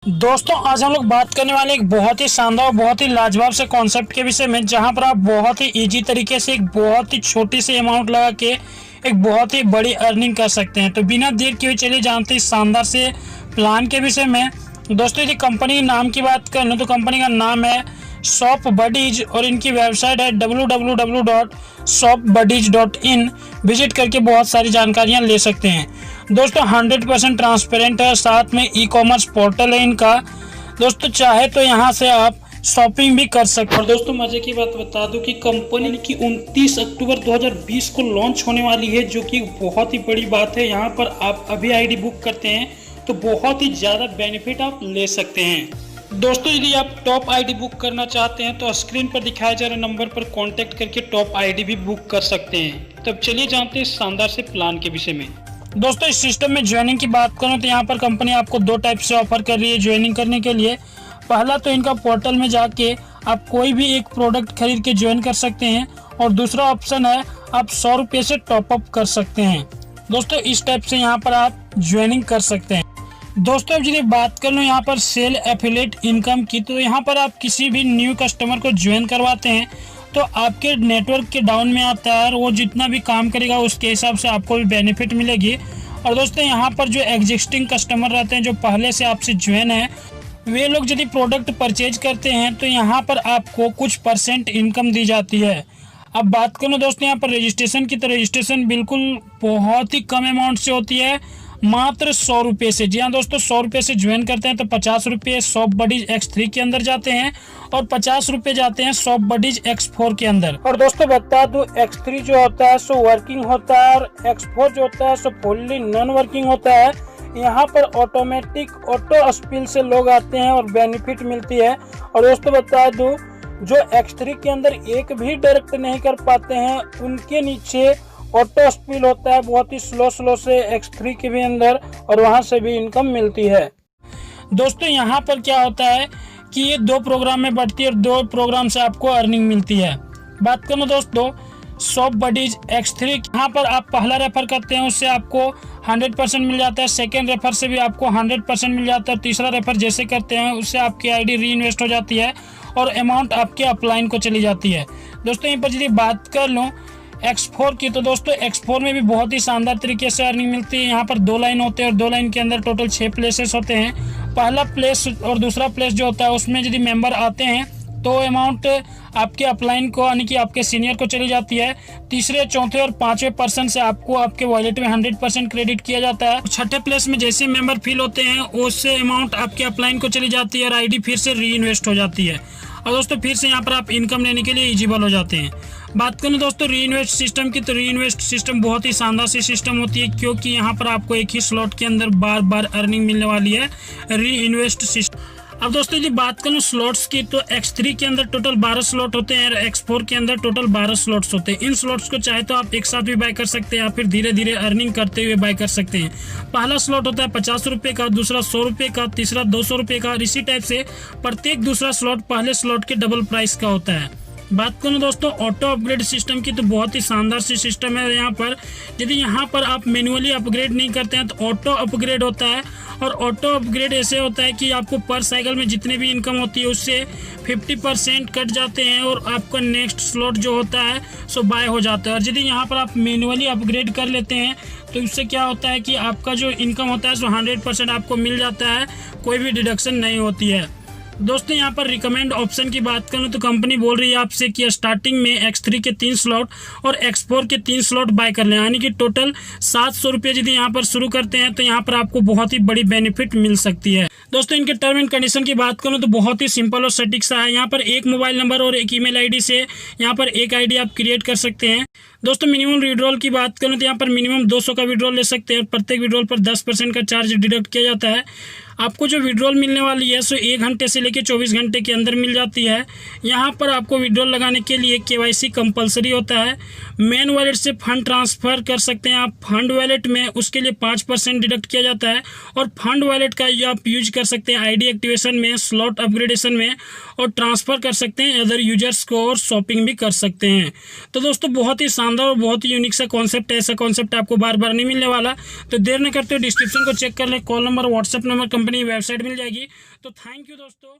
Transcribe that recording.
दोस्तों आज हम लोग बात करने वाले एक बहुत ही शानदार बहुत ही लाजवाब से कॉन्सेप्ट के विषय में, जहां पर आप बहुत ही इजी तरीके से एक बहुत ही छोटी सी अमाउंट लगा के एक बहुत ही बड़ी अर्निंग कर सकते हैं। तो बिना देर किए चलिए जानते हैं इस शानदार से प्लान के विषय में। दोस्तों यदि कंपनी के नाम की बात कर लूँ तो कंपनी का नाम है शॉप बडीज और इनकी वेबसाइट है www.shopbuddies.in। विजिट करके बहुत सारी जानकारियां ले सकते हैं। दोस्तों 100% ट्रांसपेरेंट है, साथ में ई कॉमर्स पोर्टल है इनका। दोस्तों चाहे तो यहां से आप शॉपिंग भी कर सकते हैं। और दोस्तों मजे की बात बता दूं कि कंपनी की 29 अक्टूबर 2020 को लॉन्च होने वाली है, जो कि बहुत ही बड़ी बात है। यहां पर आप अभी आईडी बुक करते हैं तो बहुत ही ज़्यादा बेनिफिट आप ले सकते हैं। दोस्तों यदि आप टॉप आईडी बुक करना चाहते हैं तो स्क्रीन पर दिखाए जा रहे नंबर पर कांटेक्ट करके टॉप आईडी भी बुक कर सकते हैं। तब चलिए जानते हैं शानदार से प्लान के विषय में। दोस्तों इस सिस्टम में ज्वाइनिंग की बात करूं तो यहाँ पर कंपनी आपको दो टाइप से ऑफर कर रही है ज्वाइनिंग करने के लिए। पहला तो इनका पोर्टल में जाके आप कोई भी एक प्रोडक्ट खरीद के ज्वाइन कर सकते हैं, और दूसरा ऑप्शन है आप 100 रुपये से टॉपअप कर सकते हैं। दोस्तों इस टाइप से यहाँ पर आप ज्वाइनिंग कर सकते हैं। दोस्तों अब यदि बात कर लो यहाँ पर सेल एफिलिएट इनकम की, तो यहाँ पर आप किसी भी न्यू कस्टमर को ज्वाइन करवाते हैं तो आपके नेटवर्क के डाउन में आता है, और वो जितना भी काम करेगा उसके हिसाब से आपको भी बेनिफिट मिलेगी। और दोस्तों यहाँ पर जो एग्जिस्टिंग कस्टमर रहते हैं जो पहले से आपसे ज्वाइन है, वे लोग यदि प्रोडक्ट परचेज करते हैं तो यहाँ पर आपको कुछ % इनकम दी जाती है। अब बात करूँ दोस्तों यहाँ पर रजिस्ट्रेशन की, तो रजिस्ट्रेशन बिल्कुल बहुत ही कम अमाउंट से होती है, मात्र 100 रुपये से। जी हाँ दोस्तों 100 रुपये से ज्वाइन करते हैं तो 50 रुपये शॉप बडीज X3 के अंदर जाते हैं और 50 रुपये जाते हैं शॉप बडीज X4 के अंदर। और दोस्तों बता दूं X3 जो होता है सो वर्किंग होता है, और X4 जो होता है सो फुल्ली नॉन वर्किंग होता है। यहाँ पर ऑटोमेटिक ऑटो स्पिल से लोग आते हैं और बेनिफिट मिलती है। और दोस्तों बता दूं जो X3 के अंदर एक भी डायरेक्ट नहीं कर पाते हैं, उनके नीचे ऑटो स्पिल होता है बहुत ही स्लो से X3 के भी अंदर, और वहां से भी इनकम मिलती है। दोस्तों यहाँ पर क्या होता है कि ये 2 प्रोग्राम में बढ़ती है और 2 प्रोग्राम से आपको अर्निंग मिलती है। बात करो दोस्तों शॉप बडीज X3, यहाँ पर आप पहला रेफर करते हैं उससे आपको 100% मिल जाता है, सेकेंड रेफर से भी आपको 100% मिल जाता है, और तीसरा रेफर जैसे करते हैं उससे आपकी आईडी री इन्वेस्ट हो जाती है और अमाउंट आपके अपलाइन को चली जाती है। दोस्तों यहाँ पर यदि बात कर लूँ X4 की, तो दोस्तों X4 में भी बहुत ही शानदार तरीके से अर्निंग मिलती है। यहाँ पर 2 लाइन होते हैं और 2 लाइन के अंदर टोटल 6 प्लेसेस होते हैं। पहला प्लेस और दूसरा प्लेस जो होता है उसमें यदि मेंबर आते हैं तो अमाउंट आपके अपलाइन को यानी कि आपके सीनियर को चली जाती है। तीसरे चौथे और 5वें पर्सन से आपको आपके वॉलेट में 100% क्रेडिट किया जाता है। छठे प्लेस में जैसे मेंबर फिल होते हैं उससे अमाउंट आपके अपलाइन को चली जाती है और आईडी फिर से री इन्वेस्ट हो जाती है, और दोस्तों फिर से यहाँ पर आप इनकम लेने के लिए एलिजिबल हो जाते हैं। बात करें दोस्तों री इन्वेस्ट सिस्टम की, तो री इन्वेस्ट सिस्टम बहुत ही शानदार सी सिस्टम होती है, क्योंकि यहाँ पर आपको एक ही स्लॉट के अंदर बार बार अर्निंग मिलने वाली है री इन्वेस्ट सिस्टम। अब दोस्तों यदि बात करूँ स्लॉट्स की, तो X3 के अंदर टोटल 12 स्लॉट होते हैं और X4 के अंदर टोटल 12 स्लॉट्स होते हैं। इन स्लॉट्स को चाहे तो आप एक साथ भी बाय कर सकते हैं या फिर धीरे धीरे अर्निंग करते हुए बाय कर सकते हैं। पहला स्लॉट होता है 50 रुपये का, दूसरा 100 रुपये का, तीसरा 200 रुपये का, और इसी टाइप से प्रत्येक दूसरा स्लॉट पहले स्लॉट के डबल प्राइस का होता है। बात करूँ दोस्तों ऑटो अपग्रेड सिस्टम की, तो बहुत ही शानदार सी सिस्टम है। यहाँ पर यदि यहाँ पर आप मैन्युअली अपग्रेड नहीं करते हैं तो ऑटो अपग्रेड होता है, और ऑटो अपग्रेड ऐसे होता है कि आपको पर साइकिल में जितने भी इनकम होती है उससे 50% कट जाते हैं और आपका नेक्स्ट स्लॉट जो होता है सो बाय हो जाता है। और यदि यहाँ पर आप मैन्युअली अपग्रेड कर लेते हैं तो इससे क्या होता है कि आपका जो इनकम होता है सो 100% आपको मिल जाता है, कोई भी डिडक्शन नहीं होती है। दोस्तों यहाँ पर रिकमेंड ऑप्शन की बात करूँ तो कंपनी बोल रही है आपसे कि स्टार्टिंग में X3 के 3 स्लॉट और X4 के 3 स्लॉट बाय कर लें, यानी कि टोटल 700 रुपये यदि यहाँ पर शुरू करते हैं तो यहाँ पर आपको बहुत ही बड़ी बेनिफिट मिल सकती है। दोस्तों इनके टर्म एंड कंडीशन की बात करूँ तो बहुत ही सिंपल और सटीक सा है। यहाँ पर एक मोबाइल नंबर और एक ईमेल आईडी से यहाँ पर एक आईडी आप क्रिएट कर सकते हैं। दोस्तों मिनिमम विड्रॉल की बात करूँ तो यहाँ पर मिनिमम 200 का विड्रॉल ले सकते हैं, और प्रत्येक विड्रॉल पर 10% का चार्ज डिडक्ट किया जाता है। आपको जो विड्रॉल मिलने वाली है सो 1 घंटे से लेकर 24 घंटे के अंदर मिल जाती है। यहाँ पर आपको विड्रॉल लगाने के लिए KYC कंपलसरी होता है। मेन वॉलेट से फंड ट्रांसफ़र कर सकते हैं आप फंड वॉलेट में, उसके लिए 5% डिडक्ट किया जाता है, और फंड वॉलेट का आप यूज कर सकते हैं आईडी एक्टिवेशन में, स्लॉट अपग्रेडेशन में, और ट्रांसफ़र कर सकते हैं अदर यूजर्स को, और शॉपिंग भी कर सकते हैं। तो दोस्तों बहुत ही शानदार और बहुत ही यूनिक सा कॉन्सेप्ट है। ऐसा कॉन्सेप्ट आपको बार बार नहीं मिलने वाला। तो देर न करते हो डिस्क्रिप्शन को चेक कर ले, call number, WhatsApp number, company website मिल जाएगी। तो थैंक यू दोस्तों।